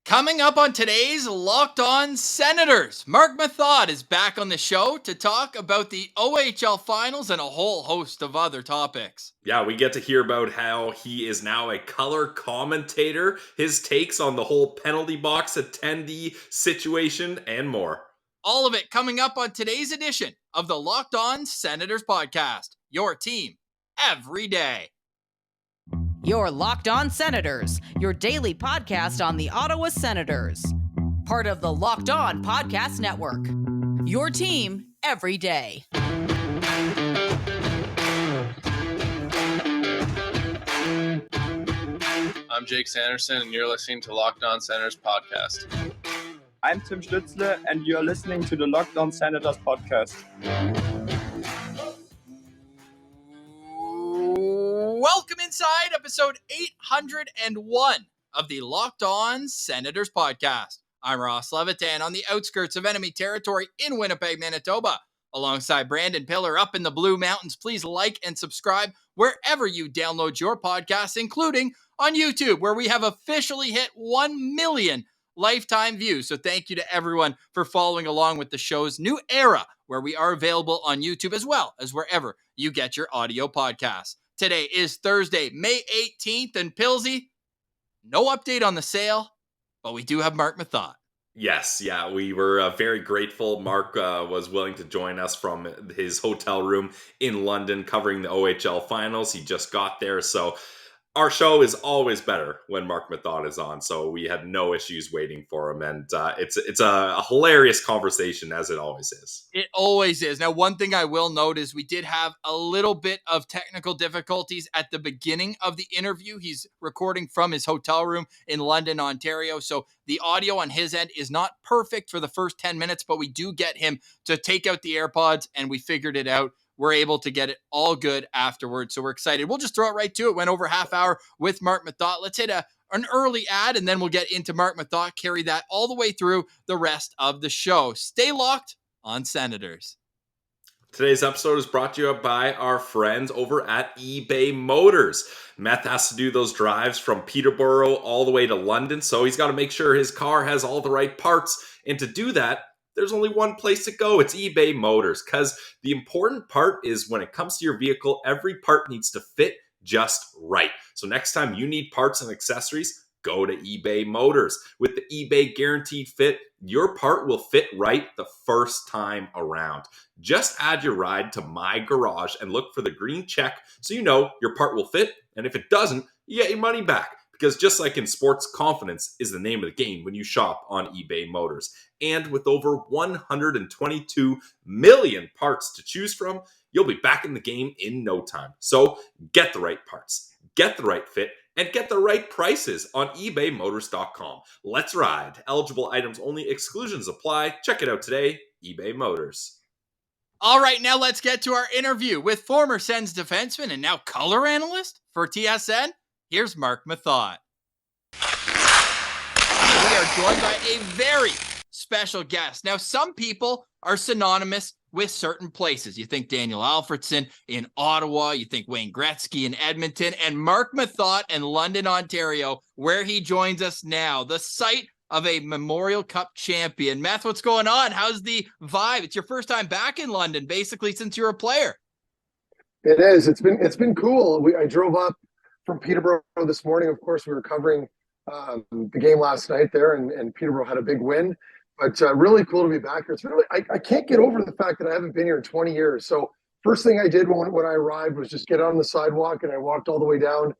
Coming up on today's Locked On Senators, Marc Methot is back on the show to talk about the OHL Finals and a whole host of other topics. Yeah, we get to hear about how he is now a color commentator, his takes on the whole penalty box attendee situation, and more. All of it coming up on today's edition of the Locked On Senators podcast. Your team every day. Your Locked On Senators, your daily podcast on the Ottawa Senators. Part of the Locked On Podcast Network. Your team every day. I'm Jake Sanderson, and you're listening to Locked On Senators podcast. I'm Tim Stützle, and you're listening to the Locked On Senators podcast. Welcome inside episode 801 of the Locked On Senators podcast. I'm Ross Levitan on the outskirts of enemy territory in Winnipeg, Manitoba, alongside Brandon Piller up in the Blue Mountains. Please like and subscribe wherever you download your podcasts, including on YouTube, where we have officially hit 1 million lifetime views. So thank you to everyone for following along with the show's new era, where we are available on YouTube as well as wherever you get your audio podcasts. Today is Thursday, May 18th, and Pilsy, no update on the sale, but we do have Marc Methot. Yes, yeah, we were very grateful. Marc was willing to join us from his hotel room in London covering the OHL Finals. He just got there, so our show is always better when Marc Methot is on, so we had no issues waiting for him, and it's a hilarious conversation, as it always is. It always is. Now, one thing I will note is we did have a little bit of technical difficulties at the beginning of the interview. He's recording from his hotel room in London, Ontario, so the audio on his end is not perfect for the first 10 minutes, but we do get him to take out the AirPods, and we figured it out. We're able to get it all good afterwards, so we're excited. We'll just throw it right to it. Went over half hour with Marc Methot. Let's hit an early ad, and then we'll get into Marc Methot, carry that all the way through the rest of the show. Stay locked on Senators. Today's episode is brought to you by our friends over at eBay Motors. Meth has to do those drives from Peterborough all the way to London, so he's got to make sure his car has all the right parts, and to do that, there's only one place to go. It's eBay Motors, because the important part is when it comes to your vehicle, every part needs to fit just right. So next time you need parts and accessories, go to eBay Motors. With the eBay Guaranteed Fit, your part will fit right the first time around. Just add your ride to My Garage and look for the green check so you know your part will fit. And if it doesn't, you get your money back. Because just like in sports, confidence is the name of the game when you shop on eBay Motors. And with over 122 million parts to choose from, you'll be back in the game in no time. So get the right parts, get the right fit, and get the right prices on ebaymotors.com. Let's ride. Eligible items only. Exclusions apply. Check it out today. eBay Motors. All right, now let's get to our interview with former Sens defenseman and now color analyst for TSN. Here's Marc Methot. We are joined by a very special guest. Now, some people are synonymous with certain places. You think Daniel Alfredson in Ottawa, you think Wayne Gretzky in Edmonton, and Marc Methot in London, Ontario, where he joins us now, the site of a Memorial Cup champion. Meth, what's going on? How's the vibe? It's your first time back in London, basically, since you're a player. It is. It's been cool. I drove up from Peterborough this morning. Of course, we were covering the game last night there, and Peterborough had a big win. But really cool to be back here. It's really I can't get over the fact that I haven't been here in 20 years. So first thing I did when I arrived was just get on the sidewalk, and I walked all the way down.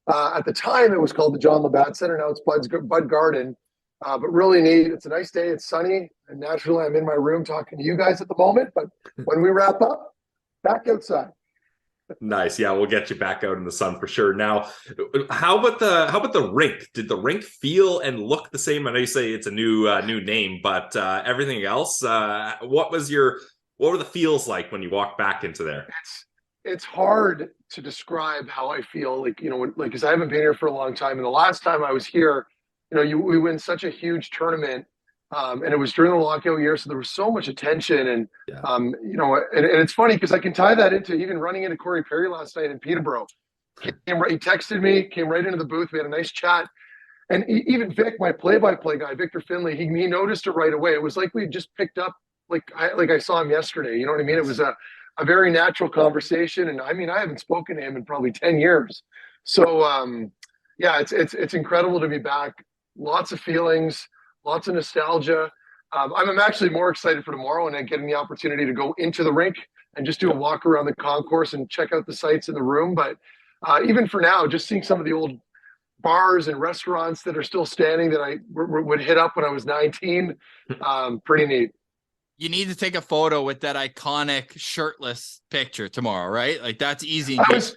At the time, it was called the John Labatt Center. Now it's Bud Garden. But really neat. It's a nice day. It's sunny. And naturally, I'm in my room talking to you guys at the moment. But when we wrap up, back outside. Nice. Yeah, we'll get you back out in the sun for sure. Now, how about the rink? Did the rink feel and look the same? I know you say it's a new name, but everything else, what were the feels like when you walked back into there? It's hard to describe how I feel, because I haven't been here for a long time. And the last time I was here, we win such a huge tournament. And it was during the lockout year, so there was so much attention, and and it's funny because I can tie that into even running into Corey Perry last night in Peterborough. He texted me, came right into the booth. We had a nice chat, And even Vic, my play-by-play guy, Victor Finley, he noticed it right away. It was like we had just picked up, like I saw him yesterday. You know what I mean? It was a very natural conversation. And I mean, I haven't spoken to him in probably 10 years. So, yeah, it's incredible to be back. Lots of feelings, lots of nostalgia. I'm actually more excited for tomorrow and getting the opportunity to go into the rink and just do a walk around the concourse and check out the sights in the room. But even for now, just seeing some of the old bars and restaurants that are still standing that I would hit up when I was 19, pretty neat. You need to take a photo with that iconic shirtless picture tomorrow, right? Like that's easy. I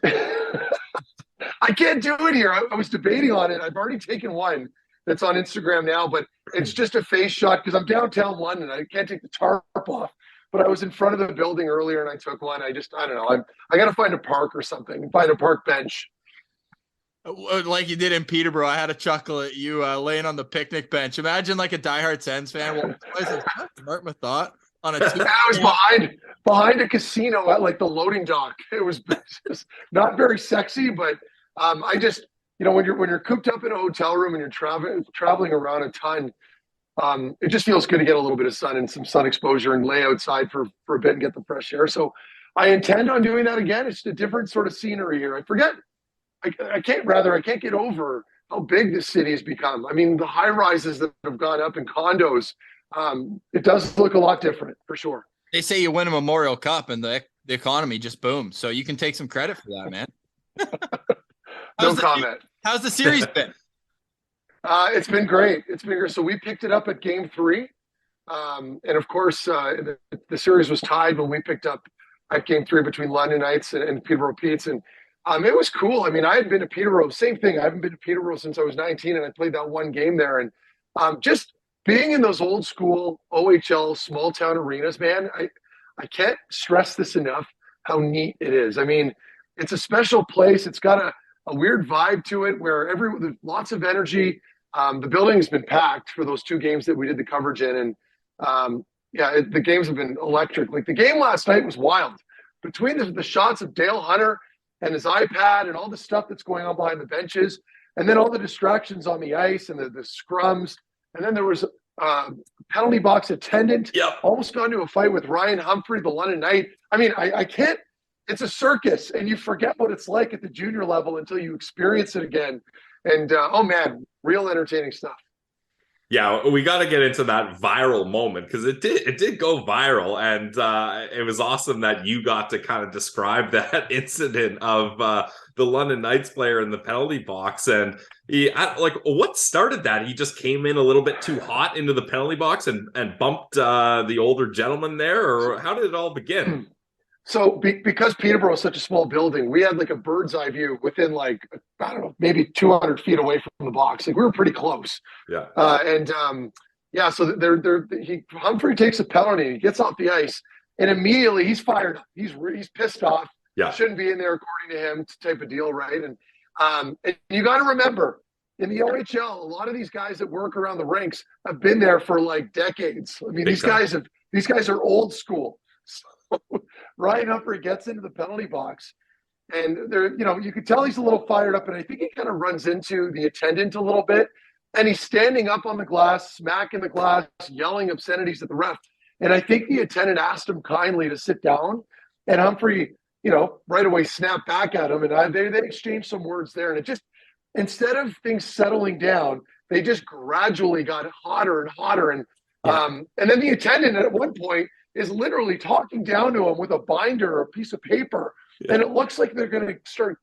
can't do it here. I was debating on it. I've already taken one that's on Instagram now, but it's just a face shot because I'm downtown London. I can't take the tarp off. But I was in front of the building earlier and I took one. I don't know. I got to find a park or something, find a park bench. Like you did in Peterborough, I had a chuckle at you laying on the picnic bench. Imagine like a diehard Sens fan. What is it? Marc Methot on a team. I was behind a casino at like the loading dock. It was just not very sexy, but I just, you know, when you're cooped up in a hotel room and you're traveling around a ton, it just feels good to get a little bit of sun and some sun exposure and lay outside for a bit and get the fresh air. So I intend on doing that again. It's a different sort of scenery here. I can't get over how big this city has become. I mean, the high rises that have gone up in condos, it does look a lot different for sure. They say you win a Memorial Cup and the economy just boomed. So you can take some credit for that, man. No comment. How's the series been? It's been great. It's been great. So we picked it up at game 3. And of course, the series was tied when we picked up at game 3 between London Knights and Peterborough Petes. And it was cool. I mean, I had been to Peterborough, same thing. I haven't been to Peterborough since I was 19 and I played that one game there. And just being in those old school OHL small town arenas, man, I can't stress this enough how neat it is. I mean, it's a special place. It's got a weird vibe to it where there's lots of energy. The building has been packed for those 2 games that we did the coverage in. And the games have been electric. Like the game last night was wild. Between the shots of Dale Hunter and his iPad and all the stuff that's going on behind the benches, and then all the distractions on the ice and the scrums. And then there was a penalty box attendant, almost got into a fight with Ryan Humphrey, the London Knight. I mean, I can't, it's a circus, and you forget what it's like at the junior level until you experience it again. And, oh man, real entertaining stuff. Yeah, we got to get into that viral moment because it did go viral, and it was awesome that you got to kind of describe that incident of the London Knights player in the penalty box. And what started that? He just came in a little bit too hot into the penalty box and bumped the older gentleman there, or how did it all begin? So because Peterborough is such a small building, we had like a bird's eye view within like, I don't know, maybe 200 feet away from the box. Like we were pretty close. Yeah. So Humphrey takes a penalty, he gets off the ice, and immediately he's fired up. He's pissed off. Yeah. Shouldn't be in there according to him, type of deal, right? And you got to remember, in the OHL, a lot of these guys that work around the rinks have been there for like decades. I mean, these guys are old school. So Ryan Humphrey gets into the penalty box, and you could tell he's a little fired up, and I think he kind of runs into the attendant a little bit, and he's standing up on the glass, smacking the glass, yelling obscenities at the ref. And I think the attendant asked him kindly to sit down, and Humphrey, right away snapped back at him, and they exchanged some words there, and it just, instead of things settling down, they just gradually got hotter and hotter, and then the attendant at one point is literally talking down to him with a binder or a piece of paper. Yeah. And it looks like they're going to start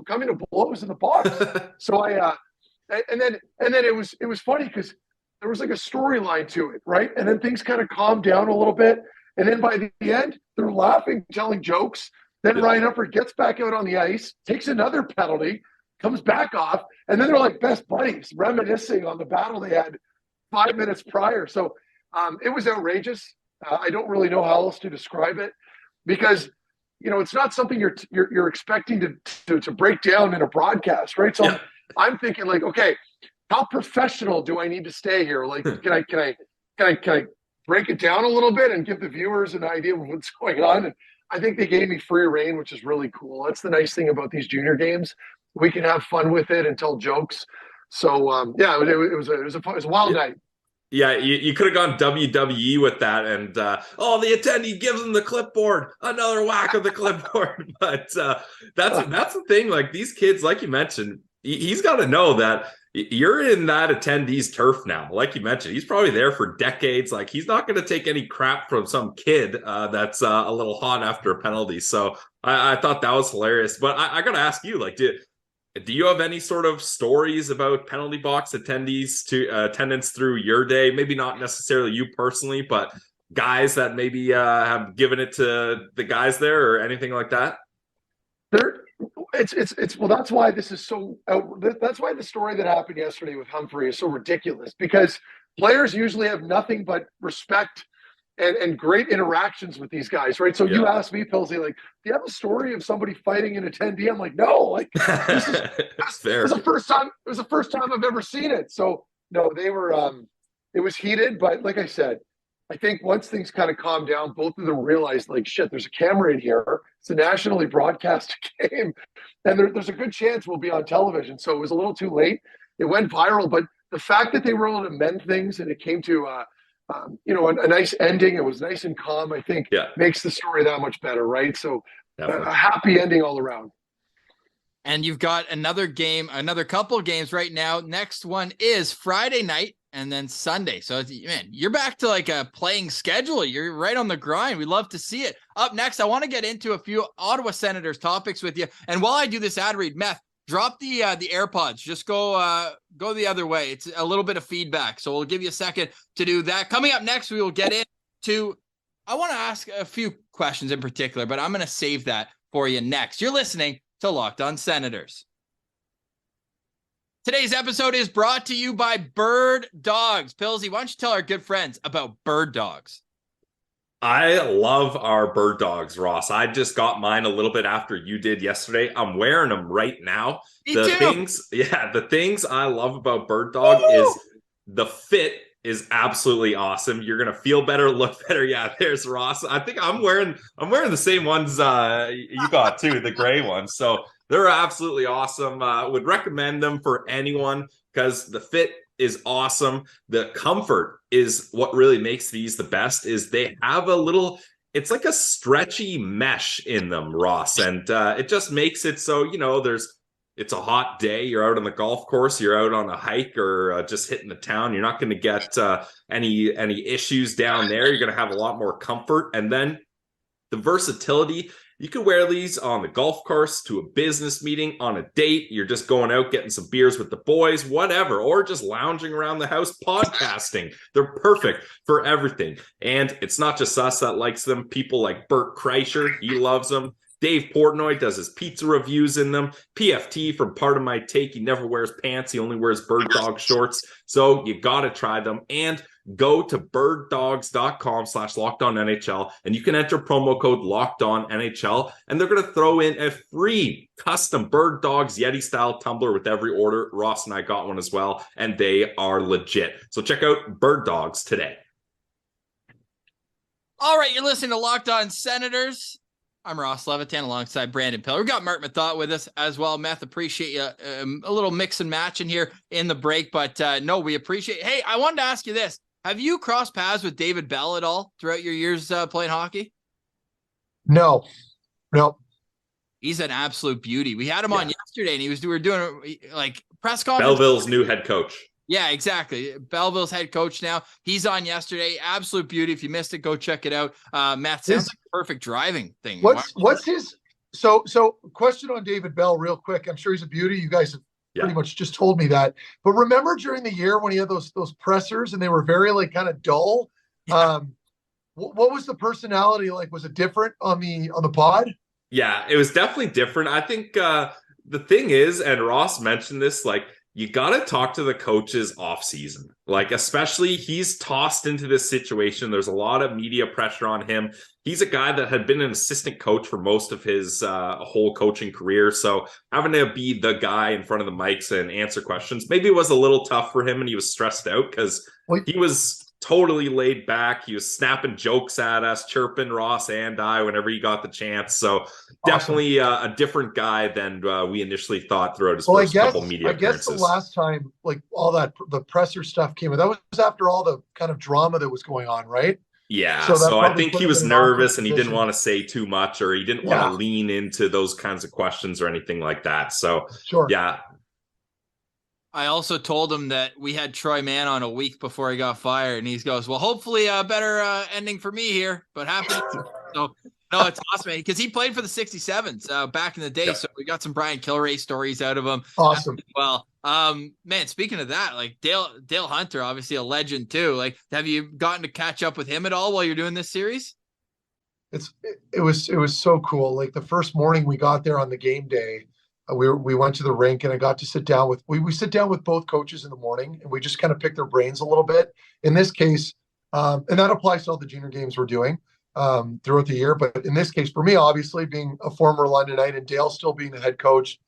coming to blows in the box. So and then it was funny because there was like a storyline to it, right? And then things kind of calmed down a little bit. And then by the end, they're laughing, telling jokes. Then Ryan Humphrey gets back out on the ice, takes another penalty, comes back off. And then they're like best buddies, reminiscing on the battle they had 5 minutes prior. So it was outrageous. I don't really know how else to describe it because, it's not something you're expecting to break down in a broadcast, right? So I'm thinking like, okay, how professional do I need to stay here? Like, can I break it down a little bit and give the viewers an idea of what's going on? And I think they gave me free reign, which is really cool. That's the nice thing about these junior games. We can have fun with it and tell jokes. So yeah, it was a wild night. Yeah, you could have gone WWE with that, and the attendee gives him the clipboard, another whack of the clipboard. But that's the thing. Like these kids, like you mentioned, he's got to know that you're in that attendee's turf now. Like you mentioned, he's probably there for decades. Like he's not going to take any crap from some kid that's a little hot after a penalty. So I thought that was hilarious. But I got to ask you, like, do you have any sort of stories about penalty box attendees to attendance through your day? Maybe not necessarily you personally, but guys that maybe have given it to the guys there or anything like that? Well, that's why this is so. That's why the story that happened yesterday with Humphrey is so ridiculous, because players usually have nothing but respect and great interactions with these guys, right? So you asked me, Pilsy, like, do you have a story of somebody fighting an attendee? I'm like, no, like this is fair. It was the first time. It was the first time I've ever seen it. So no, they were. It was heated, but like I said, I think once things kind of calmed down, both of them realized, like, shit, there's a camera in here. It's a nationally broadcast game, and there's a good chance we'll be on television. So it was a little too late. It went viral, but the fact that they were able to mend things and it came to a nice ending. It was nice and calm. I think makes the story that much better, right? So a happy ending all around. And you've got another couple games right now. Next one is Friday night and then Sunday. So, man, you're back to like a playing schedule. You're right on the grind. We love to see it. Up next, I want to get into a few Ottawa Senators topics with you. And while I do this ad read, Meth, drop the AirPods. Just go the other way. It's a little bit of feedback. So we'll give you a second to do that. Coming up next, we will get into, I want to ask a few questions in particular, but I'm going to save that for you next. You're listening to Locked On Senators. Today's episode is brought to you by Bird Dogs. Pilsy, why don't you tell our good friends about Bird Dogs? I love our Bird Dogs, Ross. I just got mine a little bit after you did yesterday. I'm wearing them right now. Me too. The things I love about Bird Dog is the fit is absolutely awesome. You're gonna feel better, look better. Yeah, there's Ross. I think I'm wearing the same ones you got too, the gray ones. So they're absolutely awesome. Would recommend them for anyone because the fit is awesome. The comfort is what really makes these the best. Is they have it's like a stretchy mesh in them, Ross, and it just makes it so it's a hot day. You're out on the golf course. You're out on a hike or just hitting the town. You're not going to get any issues down there. You're going to have a lot more comfort. And then the versatility. You can wear these on the golf course, to a business meeting, on a date. You're just going out getting some beers with the boys, whatever, or just lounging around the house podcasting. They're perfect for everything. And it's not just us that likes them. People like Bert Kreischer, he loves them. Dave Portnoy does his pizza reviews in them. PFT from Part of My Take, he never wears pants. He only wears Bird Dog shorts. So you got to try them. And go to birddogs.com/LockedOnNHL and you can enter promo code LockedOnNHL and they're going to throw in a free custom Bird Dogs Yeti style tumbler with every order. Ross and I got one as well, and they are legit. So check out Bird Dogs today. All right, you're listening to Locked On Senators. I'm Ross Levitan alongside Brandon Piller. We've got Marc Methot with us as well. Meth, appreciate you a little mix and match in here in the break, but no, we appreciate. Hey, I wanted to ask you this. Have you crossed paths with David Bell at all throughout your years playing hockey? No. He's an absolute beauty. We had him on yesterday, and we were doing like press conference. Belleville's new head coach. Yeah, exactly. Belleville's head coach now. He's on yesterday. Absolute beauty. If you missed it, go check it out. Matt, sounds like a perfect driving thing. What's his? So question on David Bell real quick. I'm sure he's a beauty. You guys have pretty much just told me that. But remember during the year when he had those pressers and they were very like kind of dull? Yeah. What was the personality like? Was it different on the pod? Yeah, it was definitely different. I think the thing is, and Ross mentioned this, like, you got to talk to the coaches off season. Like, especially he's tossed into this situation. There's a lot of media pressure on him. He's a guy that had been an assistant coach for most of his whole coaching career. So having to be the guy in front of the mics and answer questions, maybe it was a little tough for him and he was stressed out because he was totally laid back. He was snapping jokes at us, chirping Ross and I whenever he got the chance. So definitely a different guy than we initially thought throughout his first couple media appearances. The last time, like all that, the presser stuff came, that was after all the kind of drama that was going on, right? Yeah, so I think he was nervous and he didn't want to say too much, or he didn't want to lean into those kinds of questions or anything like that. So, yeah. I also told him that we had Troy Mann on a week before he got fired, and he goes, well, hopefully a better ending for me here, but happy. So, no, it's awesome, man, because he played for the 67s back in the day, so we got some Brian Kilray stories out of him. Awesome. Well, man, speaking of that, like Dale Hunter, obviously a legend too. Like, have you gotten to catch up with him at all while you're doing this series? It was so cool. Like the first morning we got there on the game day, we went to the rink and I got to sit down with we sit down with both coaches in the morning and we just kind of pick their brains a little bit. In this case, and that applies to all the junior games we're doing throughout the year. But in this case, for me, obviously being a former Londonite and Dale still being the head coach,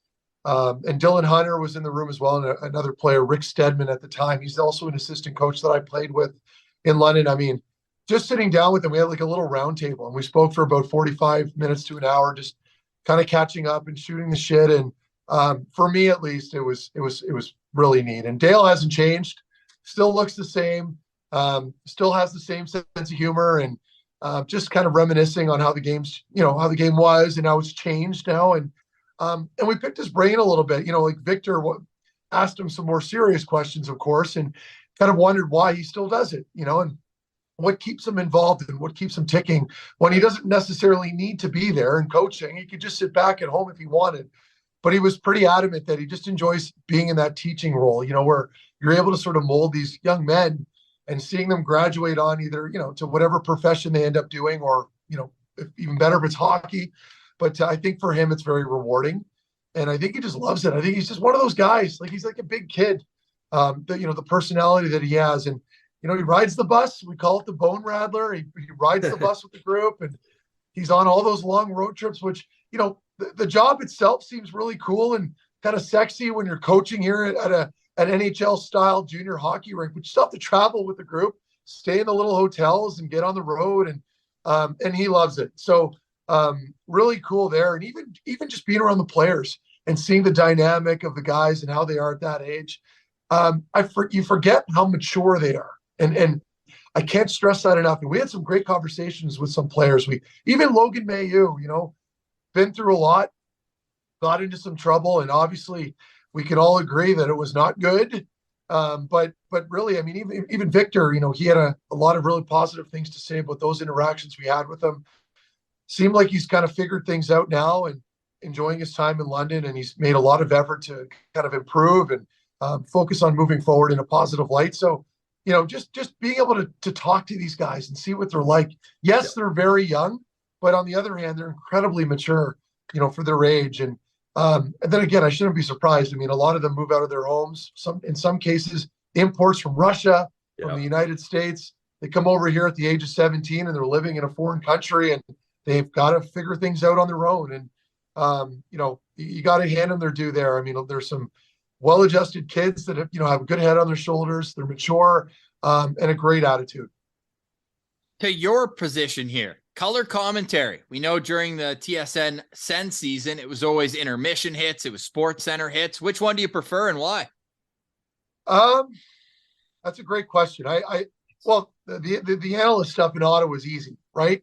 and Dylan Hunter was in the room as well, and another player, Rick Stedman at the time. He's also an assistant coach that I played with in London. I mean, just sitting down with them, we had like a little round table, and we spoke for about 45 minutes to an hour, just kind of catching up and shooting the shit. And for me, at least, it was really neat. And Dale hasn't changed, still looks the same, still has the same sense of humor, and just kind of reminiscing on how the game's, how the game was and how it's changed now. And we picked his brain a little bit, like Victor asked him some more serious questions, of course, and kind of wondered why he still does it, and what keeps him involved and what keeps him ticking when he doesn't necessarily need to be there and coaching. He could just sit back at home if he wanted, but he was pretty adamant that he just enjoys being in that teaching role, where you're able to sort of mold these young men and seeing them graduate on either, to whatever profession they end up doing, or, if, even better if it's hockey. But I think for him, it's very rewarding. And I think he just loves it. I think he's just one of those guys, like he's like a big kid, the personality that he has. And, he rides the bus. We call it the Bone Rattler. He rides the bus with the group, and he's on all those long road trips, which, the job itself seems really cool and kind of sexy when you're coaching here at an NHL style junior hockey rink, but you still have to travel with the group, stay in the little hotels and get on the road. And he loves it. So really cool there. And even just being around the players and seeing the dynamic of the guys and how they are at that age. You forget how mature they are. And I can't stress that enough. And we had some great conversations with some players. Even Logan Mailloux, been through a lot, got into some trouble, and obviously we can all agree that it was not good. But really, I mean, even Victor, he had a lot of really positive things to say about those interactions we had with him. Seemed like he's kind of figured things out now and enjoying his time in London, and he's made a lot of effort to kind of improve and focus on moving forward in a positive light. So, just being able to talk to these guys and see what they're like. Yes, they're very young, but on the other hand, they're incredibly mature, for their age. And then again, I shouldn't be surprised. I mean, a lot of them move out of their homes. In some cases, imports from Russia, from the United States. They come over here at the age of 17 and they're living in a foreign country, and they've got to figure things out on their own. And, you got to hand them their due there. I mean, there's some well-adjusted kids that have, have a good head on their shoulders. They're mature and a great attitude. To your position here, color commentary. We know during the TSN Sens season, it was always intermission hits. It was Sports Center hits. Which one do you prefer and why? That's a great question. Well, the analyst stuff in Ottawa is easy, right?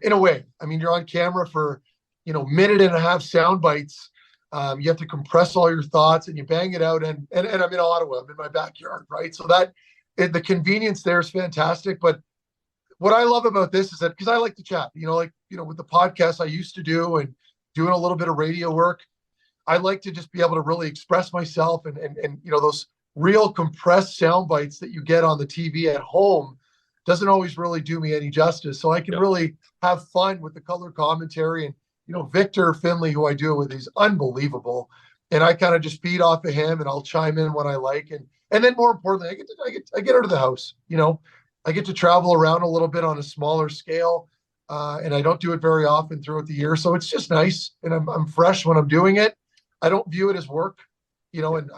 In a way. I mean, you're on camera for, minute and a half sound bites. You have to compress all your thoughts and you bang it out. And I'm in Ottawa. I'm in my backyard, right? So the convenience there is fantastic. But what I love about this is that, because I like to chat, with the podcast I used to do and doing a little bit of radio work, I like to just be able to really express myself and those real compressed sound bites that you get on the TV at home doesn't always really do me any justice. So I can really have fun with the color commentary. And, Victor Finley, who I do it with, he's unbelievable. And I kind of just feed off of him and I'll chime in when I like. And then more importantly, I get out of the house, I get to travel around a little bit on a smaller scale. And I don't do it very often throughout the year. So it's just nice. And I'm fresh when I'm doing it. I don't view it as work, and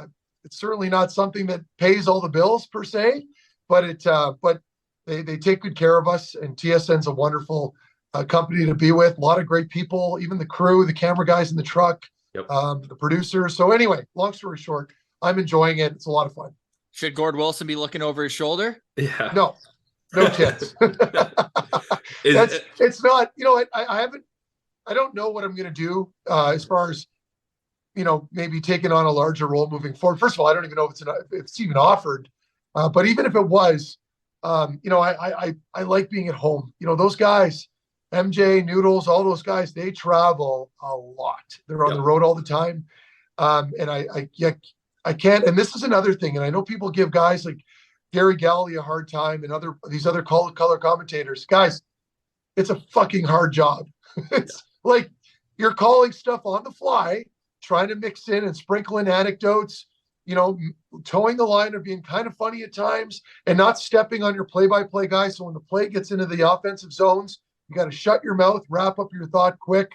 it's certainly not something that pays all the bills per se, but they take good care of us, and TSN's a wonderful company to be with. A lot of great people, even the crew, the camera guys in the truck, the producers. So anyway, long story short, I'm enjoying it. It's a lot of fun. Should Gord Wilson be looking over his shoulder? Yeah. No chance. It's not, I don't know what I'm going to do as far as, maybe taking on a larger role moving forward. First of all, I don't even know if it's even offered. But even if it was, I like being at home. Those guys, MJ, Noodles, all those guys, they travel a lot. They're on the road all the time. And I can't, and this is another thing. And I know people give guys like Gary Galley a hard time and these other color commentators. Guys, it's a fucking hard job. It's like you're calling stuff on the fly, trying to mix in and sprinkle in anecdotes, towing the line or being kind of funny at times and not stepping on your play-by-play guy. So when the play gets into the offensive zones, you got to shut your mouth, wrap up your thought quick.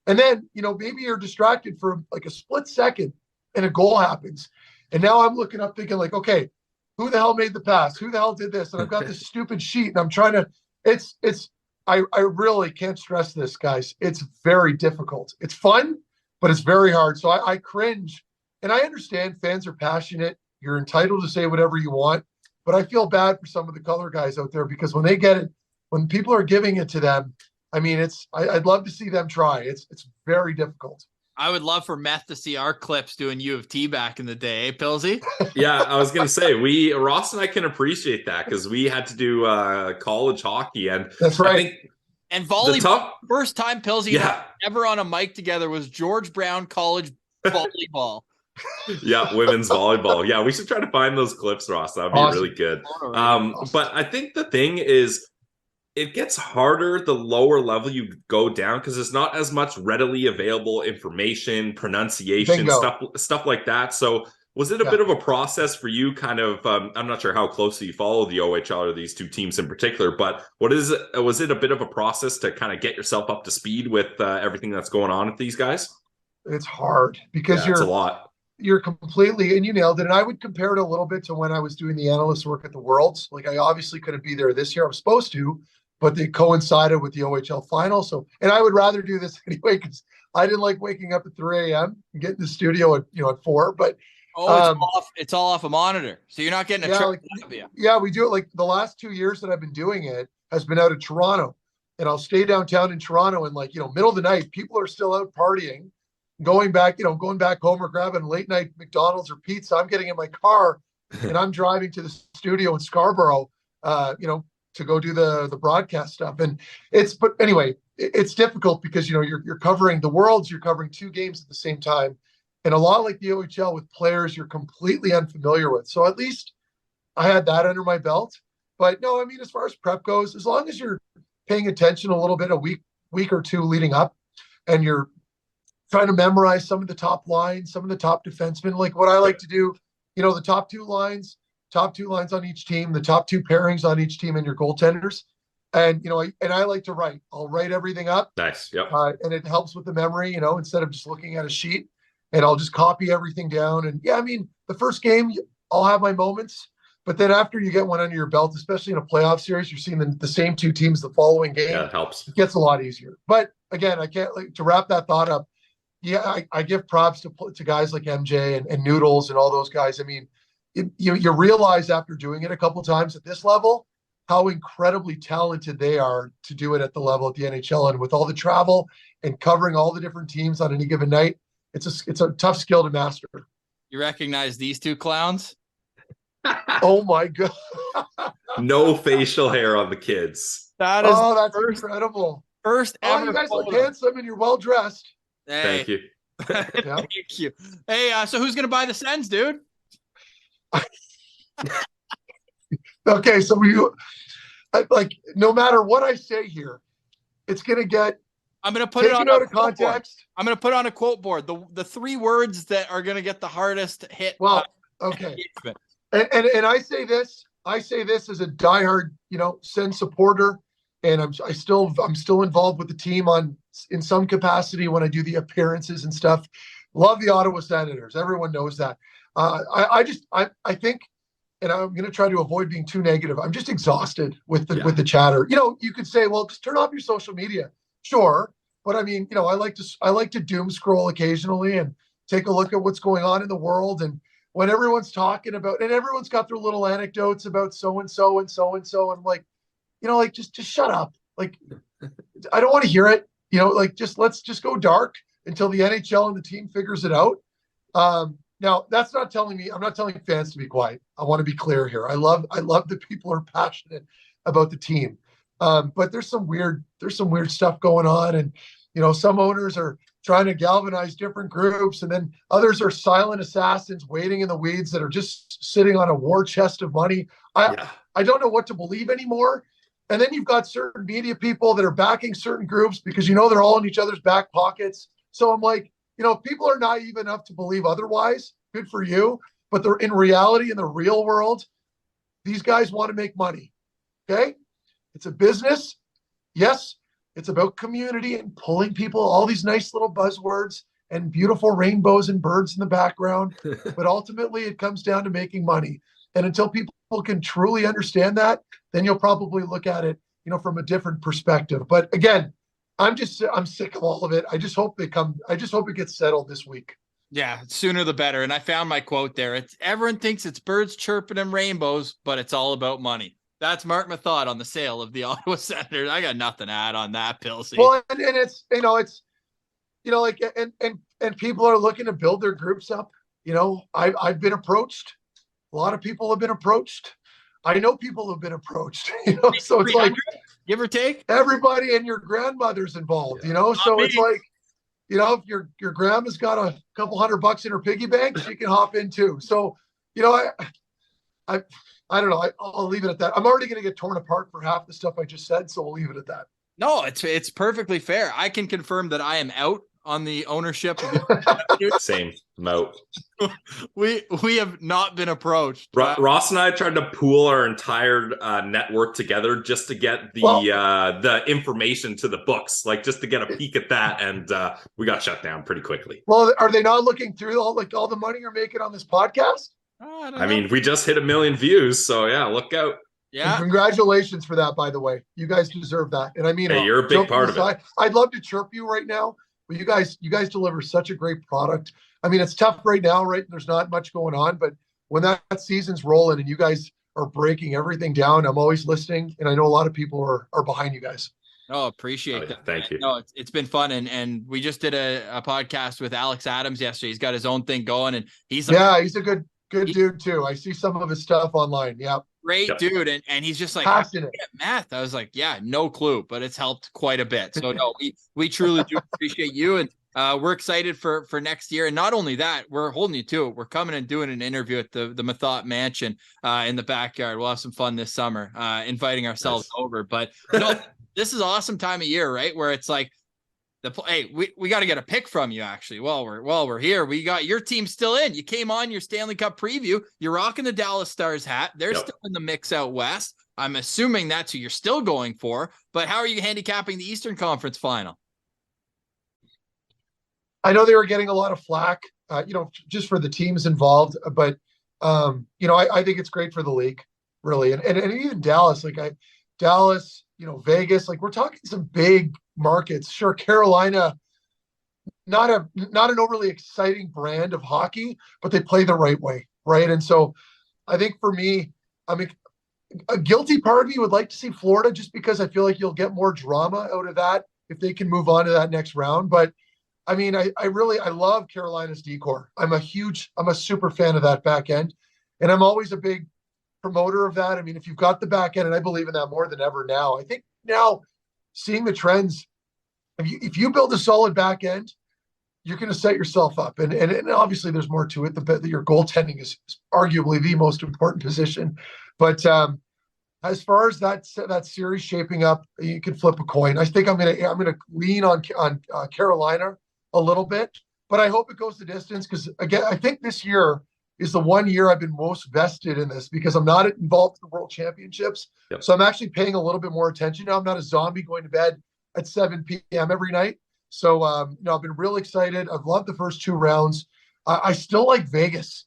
And then, maybe you're distracted for like a split second and a goal happens. And now I'm looking up thinking like, okay, who the hell made the pass? Who the hell did this? And I've got this stupid sheet and I'm trying to, I really can't stress this, guys. It's very difficult. It's fun, but it's very hard. So I cringe. And I understand fans are passionate. You're entitled to say whatever you want. But I feel bad for some of the color guys out there because when they get it, when people are giving it to them, I mean, I'd love to see them try. It's very difficult. I would love for Meth to see our clips doing U of T back in the day, Pilsy. Yeah, I was going to say, Ross and I can appreciate that because we had to do college hockey. And that's right. And volleyball. First time Pilsy ever on a mic together was George Brown College volleyball. Yeah, women's volleyball. Yeah, we should try to find those clips, Ross. That would be really good. But I think the thing is, it gets harder the lower level you go down because there's not as much readily available information, pronunciation, stuff like that. So was it a bit of a process for you kind of, I'm not sure how closely you follow the OHL or these two teams in particular, but was it a bit of a process to kind of get yourself up to speed with everything that's going on with these guys? It's hard because it's a lot. You're completely, and you nailed it. And I would compare it a little bit to when I was doing the analyst work at the Worlds. Like I obviously couldn't be there this year. I was supposed to, but they coincided with the OHL Finals. So, and I would rather do this anyway because I didn't like waking up at 3 a.m. and get in the studio at 4. But it's all off a monitor, so you're not getting a trip. Yeah, we do it. Like the last 2 years that I've been doing it has been out of Toronto, and I'll stay downtown in Toronto, and middle of the night, people are still out partying, going back home or grabbing late night McDonald's or pizza. I'm getting in my car and I'm driving to the studio in Scarborough, to go do the broadcast stuff. And but anyway, it's difficult because, you're covering the Worlds, you're covering 2 games at the same time. And a lot like the OHL with players you're completely unfamiliar with. So at least I had that under my belt. But no, I mean, as far as prep goes, as long as you're paying attention a little bit, a week or two leading up, and you're trying to memorize some of the top lines, some of the top defensemen, like what I like to do, the top two lines on each team, the top 2 pairings on each team, and your goaltenders. And, I like to write. I'll write everything up. Nice. Yep. And it helps with the memory, instead of just looking at a sheet. And I'll just copy everything down. And the first game, I'll have my moments. But then after you get one under your belt, especially in a playoff series, you're seeing the same 2 teams the following game. Yeah, it helps. It gets a lot easier. But again, I can't, to wrap that thought up, I give props to guys like MJ and Noodles and all those guys. I mean, you realize after doing it a couple times at this level, how incredibly talented they are to do it at the level at the NHL. And with all the travel and covering all the different teams on any given night, it's a tough skill to master. You recognize these 2 clowns? Oh my God. No facial hair on the kids. That's incredible. First ever. You guys look handsome and you're well dressed. Hey. Thank you. Thank you. Hey, so who's gonna buy the Sens, dude? Okay, so no matter what I say here, it's gonna get. I'm gonna put it on out of context. I'm gonna put it on a quote board. The 3 words that are gonna get the hardest hit. Well, okay. And I say this as a diehard, Sens supporter, and I'm still involved with the team in some capacity when I do the appearances and stuff. Love the Ottawa Senators. Everyone knows that. I think and I'm going to try to avoid being too negative. I'm just exhausted with the chatter. You could say, well, just turn off your social media. Sure. But I mean, I like to doom scroll occasionally and take a look at what's going on in the world. And when everyone's talking about, and everyone's got their little anecdotes about so-and-so and so-and-so. And I'm like, just shut up. Like, I don't want to hear it, let's just go dark until the NHL and the team figures it out. Now that's not telling me, I'm not telling fans to be quiet. I want to be clear here. I love that people are passionate about the team. But there's some weird stuff going on. And, some owners are trying to galvanize different groups, and then others are silent assassins waiting in the weeds that are just sitting on a war chest of money. I don't know what to believe anymore. And then you've got certain media people that are backing certain groups because, they're all in each other's back pockets. So I'm like, if people are naive enough to believe otherwise, good for you. But they're in reality, in the real world, these guys want to make money. Okay. It's a business. Yes. It's about community and pulling people, all these nice little buzzwords and beautiful rainbows and birds in the background. But ultimately it comes down to making money. And until people can truly understand that, then you'll probably look at it, from a different perspective. But again, I'm sick of all of it. I just hope it gets settled this week. Yeah, sooner the better. And I found my quote there. Everyone thinks it's birds chirping and rainbows, but it's all about money. That's Marc Methot on the sale of the Ottawa Senators. I got nothing to add on that, Pilsy. Well, and it's, and people are looking to build their groups up. I've been approached. A lot of people have been approached. I know people have been approached, so it's like, give or take, everybody and your grandmother's involved, so it's like, if your grandma's got a couple $100 in her piggy bank, she can hop in too. So, I don't know. I'll leave it at that. I'm already going to get torn apart for half the stuff I just said, so we'll leave it at that. No, it's perfectly fair. I can confirm that I am out on the ownership of Same Mo. We have not been approached. Ross and I tried to pool our entire network together just to get the information to the books, like just to get a peek at that, and we got shut down pretty quickly. Well, are they not looking through all the money you're making on this podcast? I mean, we just hit 1 million views, so yeah, look out. Yeah. And congratulations for that, by the way. You guys deserve that. And I mean, hey, you're a big part of it. I'd love to chirp you right now, but you guys deliver such a great product. I mean, it's tough right now, right? There's not much going on, but when that season's rolling and you guys are breaking everything down, I'm always listening, and I know a lot of people are behind you guys. Oh, appreciate that. Thank you. No, it's been fun. And we just did a podcast with Alex Adams yesterday. He's got his own thing going, and he's a good dude too. I see some of his stuff online. Yeah. Great dude. And he's just like, passionate. Meth. I was like, yeah, no clue, but it's helped quite a bit. So no, we truly do appreciate you. And we're excited for next year. And not only that, we're holding you to it. We're coming and doing an interview at the Methot Mansion in the backyard. We'll have some fun this summer, inviting ourselves over. But this is awesome time of year, right? Where it's like, hey, we got to get a pick from you, actually. While we're here, we got your team still in. You came on your Stanley Cup preview. You're rocking the Dallas Stars hat. They're still in the mix out west. I'm assuming that's who you're still going for. But how are you handicapping the Eastern Conference Final? I know they were getting a lot of flack, just for the teams involved. But I think it's great for the league, really, and even Dallas. Dallas, Vegas. Like, we're talking some big markets. Sure, Carolina, not an overly exciting brand of hockey, but they play the right way, right? And so I think for me, I mean, a guilty part of me would like to see Florida, just because I feel like you'll get more drama out of that if they can move on to that next round. But I mean, I love Carolina's decor. I'm a super fan of that back end, and I'm always a big promoter of that. I mean, if you've got the back end, and I believe in that more than ever now, I think now seeing the trends, if you build a solid back end, you're going to set yourself up. And obviously there's more to it. Your goaltending is arguably the most important position. But as far as that series shaping up, you can flip a coin. I think I'm going to lean on Carolina a little bit, but I hope it goes the distance, because again, I think this year is the one year I've been most vested in this, because I'm not involved in the World Championships. Yep. So I'm actually paying a little bit more attention now. I'm not a zombie going to bed at 7 p.m. every night. So, I've been real excited. I've loved the first two rounds. I still like Vegas.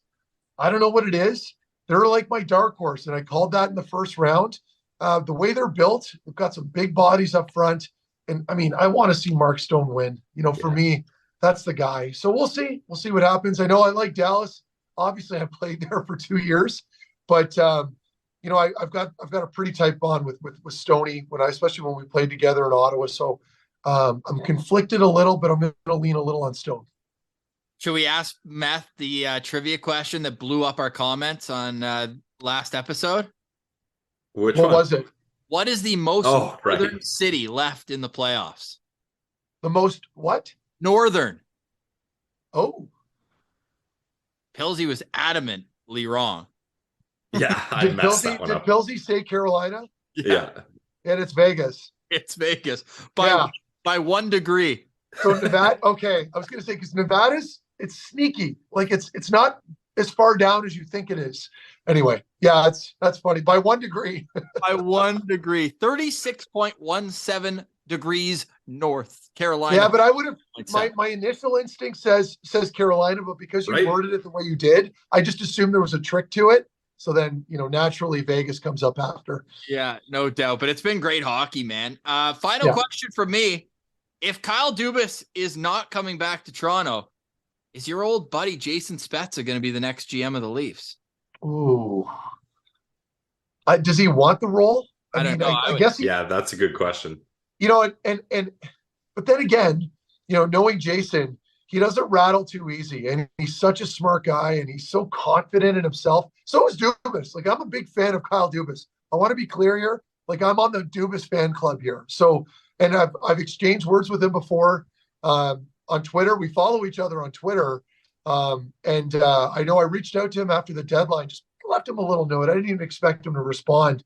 I don't know what it is. they're like my dark horse, and I called that in the first round. The way they're built, they've got some big bodies up front. And I mean, I want to see Mark Stone win. For me, that's the guy. So we'll see. We'll see what happens. I know I like Dallas. Obviously, I played there for 2 years, but I've got a pretty tight bond with Stoney especially when we played together in Ottawa. So I'm conflicted a little, but I'm going to lean a little on Stone. Should we ask Meth the trivia question that blew up our comments on last episode? What was it? What is the most northern city left in the playoffs? The most what? Northern. Oh. Pilsy was adamantly wrong. Yeah, I messed that one up. Did Pilsy say Carolina? Yeah. And it's Vegas. It's Vegas. By 1 degree. So Nevada, okay. I was going to say, because Nevada's, it's sneaky. Like it's not as far down as you think it is. Anyway, yeah, that's funny. By 1 degree. By 1 degree. 36.17 degrees north. Carolina. Yeah, but I would have my initial instinct says Carolina, but because you worded it the way you did, I just assumed there was a trick to it. So then, naturally Vegas comes up after. Yeah, no doubt. But it's been great hockey, man. Final question for me. If Kyle Dubas is not coming back to Toronto, is your old buddy Jason Spezza going to be the next GM of the Leafs? Ooh. Does he want the role? I don't know. I guess yeah, that's a good question. But then again, knowing Jason, he doesn't rattle too easy, and he's such a smart guy, and he's so confident in himself. So is Dubas. Like, I'm a big fan of Kyle Dubas. I want to be clear here. Like, I'm on the Dubas fan club here. So, and I've exchanged words with him before on Twitter. We follow each other on Twitter. I know I reached out to him after the deadline, just left him a little note. I didn't even expect him to respond,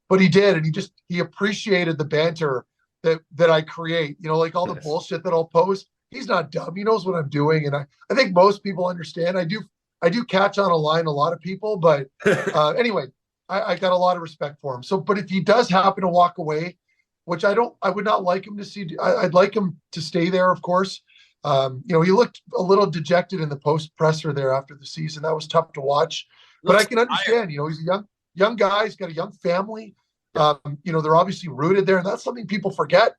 but he did. And he appreciated the banter that I create, like all the bullshit that I'll post. He's not dumb. He knows what I'm doing. And I think most people understand. I do catch on a line a lot of people, but anyway, I got a lot of respect for him. So, but if he does happen to walk away, which I would not like him to see. I'd like him to stay there, of course. He looked a little dejected in the post presser there after the season. That was tough to watch, but I can understand, he's a young guy. He's got a young family. They're obviously rooted there. And that's something people forget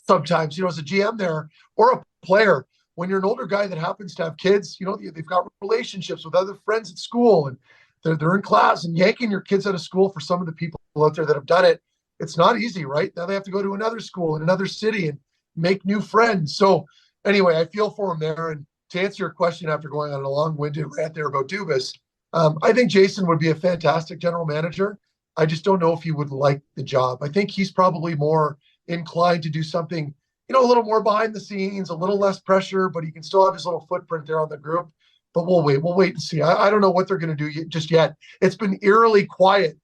sometimes, as a GM there or a player, when you're an older guy that happens to have kids, they've got relationships with other friends at school, and they're in class, and yanking your kids out of school for some of the people out there that have done it. It's not easy, right? Now they have to go to another school in another city and make new friends. So anyway, I feel for him there. And to answer your question, after going on a long-winded rant there about Dubas, I think Jason would be a fantastic general manager. I just don't know if he would like the job. I think he's probably more inclined to do something, a little more behind the scenes, a little less pressure, but he can still have his little footprint there on the group. But we'll wait and see. I don't know what they're going to do just yet. It's been eerily quiet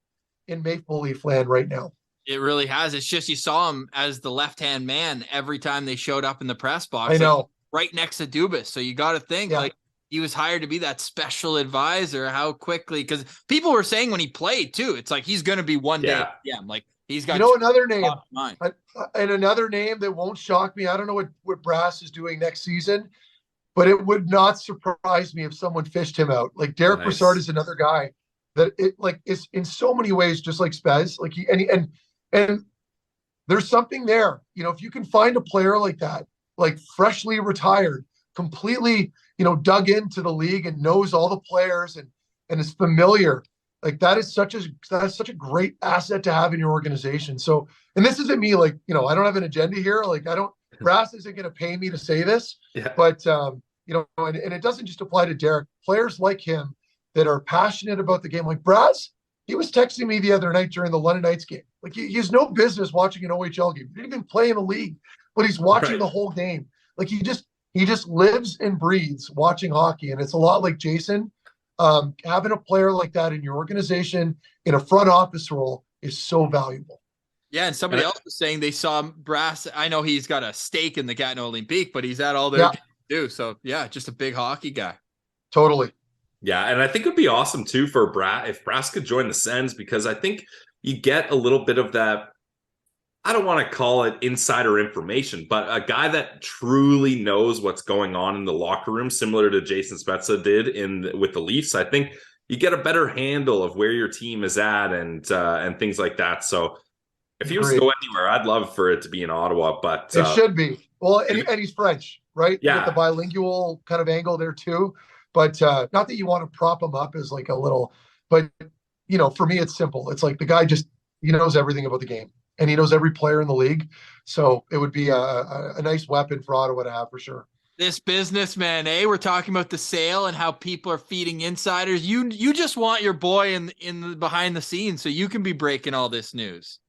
in Maple Leaf land right now. It really has. It's just you saw him as the left-hand man every time they showed up in the press box. I know. Right next to Dubas. So you got to think he was hired to be that special advisor. How quickly, because people were saying when he played too, it's like he's going to be one day. Yeah, like he's got. Another name, and another name that won't shock me. I don't know what Brass is doing next season, but it would not surprise me if someone fished him out. Like Derek Brassard is another guy that is in so many ways just like Spez. Like and there's something there. If you can find a player like that, like freshly retired, completely, dug into the league and knows all the players and is familiar, like that is such a great asset to have in your organization. So, and this isn't me, like, I don't have an agenda here. Like Brass isn't going to pay me to say this, but and it doesn't just apply to Derek. Players like him that are passionate about the game, like Brass, he was texting me the other night during the London Knights game. Like he has no business watching an OHL game. He didn't even play in a league, but he's watching the whole game. Like he just lives and breathes watching hockey. And it's a lot like Jason. Having a player like that in your organization in a front office role is so valuable. Yeah, and somebody else was saying they saw Brass. I know he's got a stake in the Gatineau Olympique, but he's at all their games too. So yeah, just a big hockey guy. Totally. Yeah, and I think it would be awesome too for Brass if Brass could join the Sens, because I think you get a little bit of that. I don't want to call it insider information, but a guy that truly knows what's going on in the locker room, similar to Jason Spezza did with the Leafs. I think you get a better handle of where your team is at and things like that. So if he was to go anywhere, I'd love for it to be in Ottawa, but it should be. Well, and he's French, right? Yeah. You get the bilingual kind of angle there too. But not that you want to prop him up as like a little, but for me, it's simple. It's like the guy he knows everything about the game and he knows every player in the league. So it would be a nice weapon for Ottawa to have for sure. This businessman, we're talking about the sale and how people are feeding insiders. You just want your boy in the behind the scenes so you can be breaking all this news.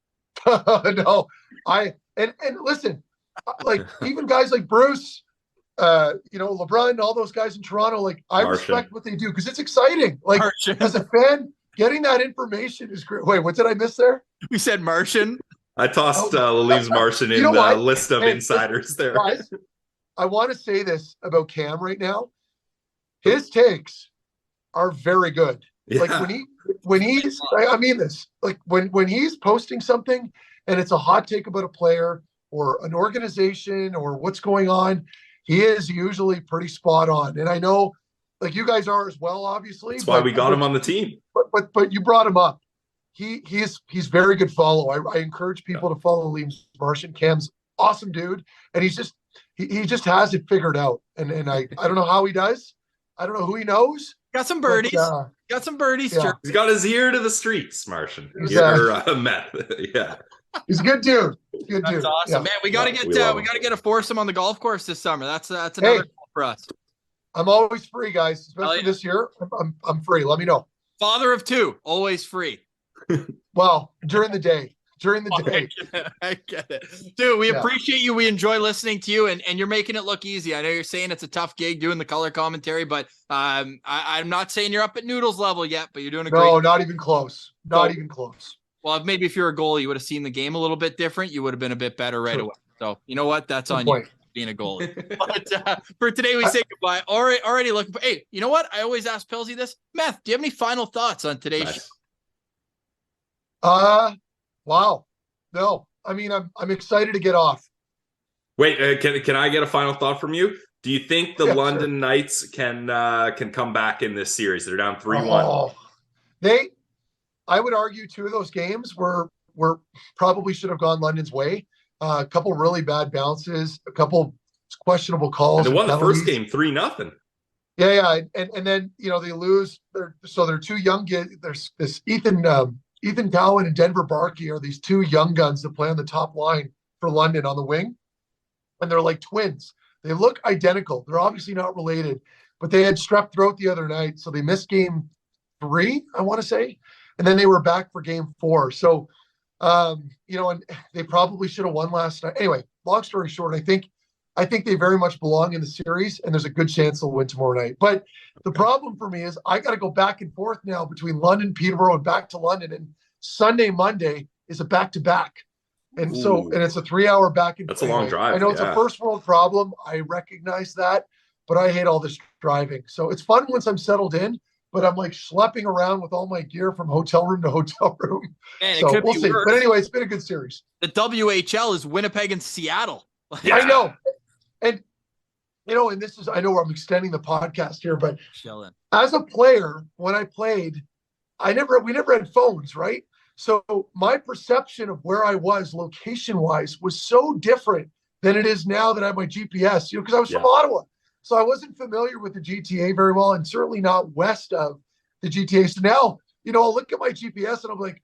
No, and listen, like even guys like Bruce, LeBron, all those guys in Toronto, like I respect what they do because it's exciting. Like as a fan, getting that information is great. Wait, what did I miss there? We said Martian. I tossed Leaves Martian in the list of insiders there. Guys, I want to say this about Cam right now. His takes are very good. Yeah. Like when he's I mean this, like when he's posting something and it's a hot take about a player or an organization or what's going on, he is usually pretty spot on. And I know like you guys are as well, obviously. That's why we got him on the team. But you brought him up. He's very good follow. I encourage people to follow Leaves Martian. Cam's awesome dude. And he's just he just has it figured out. And I don't know how he does. I don't know who he knows. Got some birdies. Got some birdies. Yeah. He's got his ear to the streets, Martian. Meth. Yeah. He's a good dude. Good That's dude. awesome, yeah. man. We gotta get a foursome on the golf course this summer. That's another goal for us. I'm always free, guys. Especially this year. I'm free. Let me know. Father of two, always free. Well, during the day. I get it. Dude, we appreciate you. We enjoy listening to you, and you're making it look easy. I know you're saying it's a tough gig doing the color commentary, but I'm not saying you're up at Noodles level yet, but you're doing a great job. No, not even close. Not even close. Well, maybe if you're a goalie, you would have seen the game a little bit different. You would have been a bit better right away. So you know what? That's on you being a goalie. But for today, we say goodbye. Already looking for. Hey, you know what? I always ask Pilsy this. Meth, do you have any final thoughts on today's show? Wow. No, I mean, I'm excited to get off. Wait, can I get a final thought from you? Do you think the London Knights can come back in this series? They're down 3-1. I would argue two of those games were probably should have gone London's way. A couple really bad bounces, a couple questionable calls. And they won the first game 3-0. Yeah, and then they lose. They're two young kids. There's this Ethan Cowan and Denver Barkey are these two young guns that play on the top line for London on the wing. And they're like twins. They look identical. They're obviously not related, but they had strep throat the other night. So they missed game 3, I want to say. And then they were back for game 4. So, and they probably should have won last night. Anyway, long story short, I think they very much belong in the series, and there's a good chance they'll win tomorrow night. But the problem for me is I got to go back and forth now between London, Peterborough, and back to London. And Sunday, Monday is a back-to-back. And and it's a 3-hour back and forth. That's a long drive. I know it's a first world problem. I recognize that, but I hate all this driving. So it's fun once I'm settled in, but I'm like schlepping around with all my gear from hotel room to hotel room. Man, so we'll see. Worse. But anyway, it's been a good series. The WHL is Winnipeg and Seattle. Yeah. I know. And, and this is, I know I'm extending the podcast here, but as a player, when I played, we never had phones, right? So my perception of where I was location-wise was so different than it is now that I have my GPS, because I was from Ottawa. So I wasn't familiar with the GTA very well, and certainly not west of the GTA. So now, I'll look at my GPS and I'm like,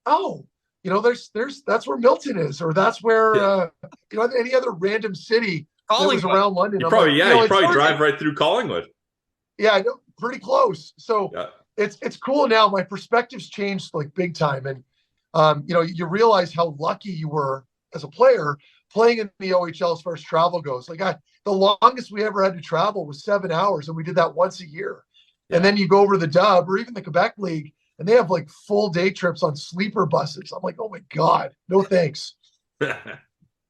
oh, that's where Milton is, or that's where, any other random city that was around London. You probably drive right through Collingwood. Yeah, I know, pretty close. So it's cool now. My perspective's changed like big time. And, you realize how lucky you were as a player playing in the OHL as far as travel goes. Like the longest we ever had to travel was 7 hours, and we did that once a year. Yeah. And then you go over to the Dub or even the Quebec League, and they have like full day trips on sleeper buses. I'm like, oh my God, no thanks.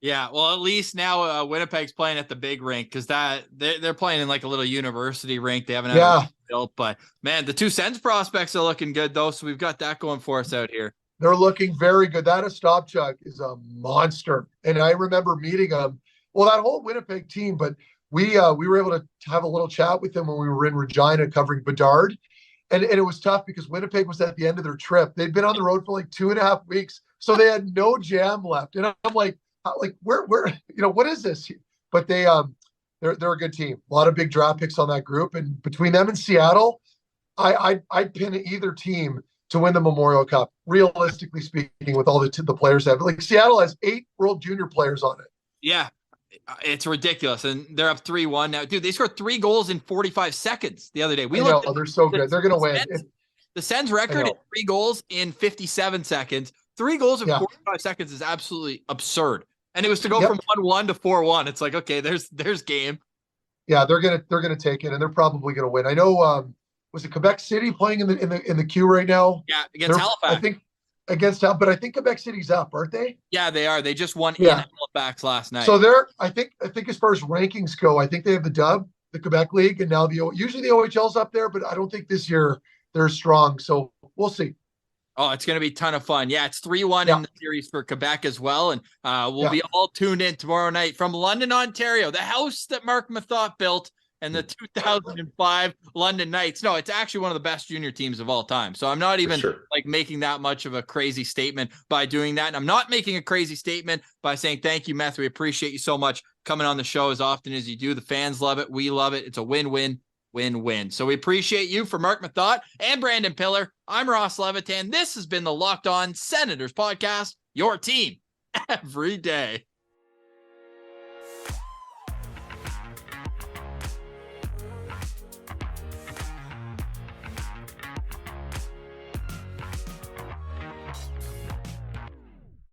Yeah, well, at least now Winnipeg's playing at the big rink, because they're playing in like a little university rink. They haven't had it built, but man, the two Sens prospects are looking good though, so we've got that going for us out here. They're looking very good. That Ostapchuk is a monster, and I remember meeting him. Well, that whole Winnipeg team, but we were able to have a little chat with him when we were in Regina covering Bedard, And it was tough because Winnipeg was at the end of their trip. They'd been on the road for like 2.5 weeks, so they had no jam left. And I'm like where, what is this? But they're a good team. A lot of big draft picks on that group, and between them and Seattle, I'd pin either team to win the Memorial Cup. Realistically speaking, with all the players have, like Seattle has 8 World Junior players on it. Yeah. It's ridiculous, and they're up 3-1 now. Dude, they scored 3 goals in 45 seconds the other day. They're so good. They're going to win. The Sens record is 3 goals in 57 seconds. 3 goals in 45 seconds is absolutely absurd. And it was to go from 1-1 to 4-1. It's like, okay, there's game. Yeah, they're gonna take it, and they're probably gonna win. I know. Was it Quebec City playing in the queue right now? Yeah, against Halifax. I think against Halifax, but I think Quebec City's up, aren't they? Yeah, they are. They just won in Halifax last night. So I think as far as rankings go, I think they have the dub, the Quebec League, and now usually the OHL's up there, but I don't think this year they're strong. So we'll see. Oh, it's going to be a ton of fun. Yeah, it's 3-1 in the series for Quebec as well. And we'll be all tuned in tomorrow night from London, Ontario, the house that Marc Methot built and the 2005 London Knights. No, it's actually one of the best junior teams of all time. So I'm not even making that much of a crazy statement by doing that. And I'm not making a crazy statement by saying, thank you, Meth. We appreciate you so much coming on the show as often as you do. The fans love it. We love it. It's a win-win. Win-win. So we appreciate you. For Marc Methot and Brandon Piller, I'm Ross Levitan. This has been the Locked On Senators podcast, your team every day.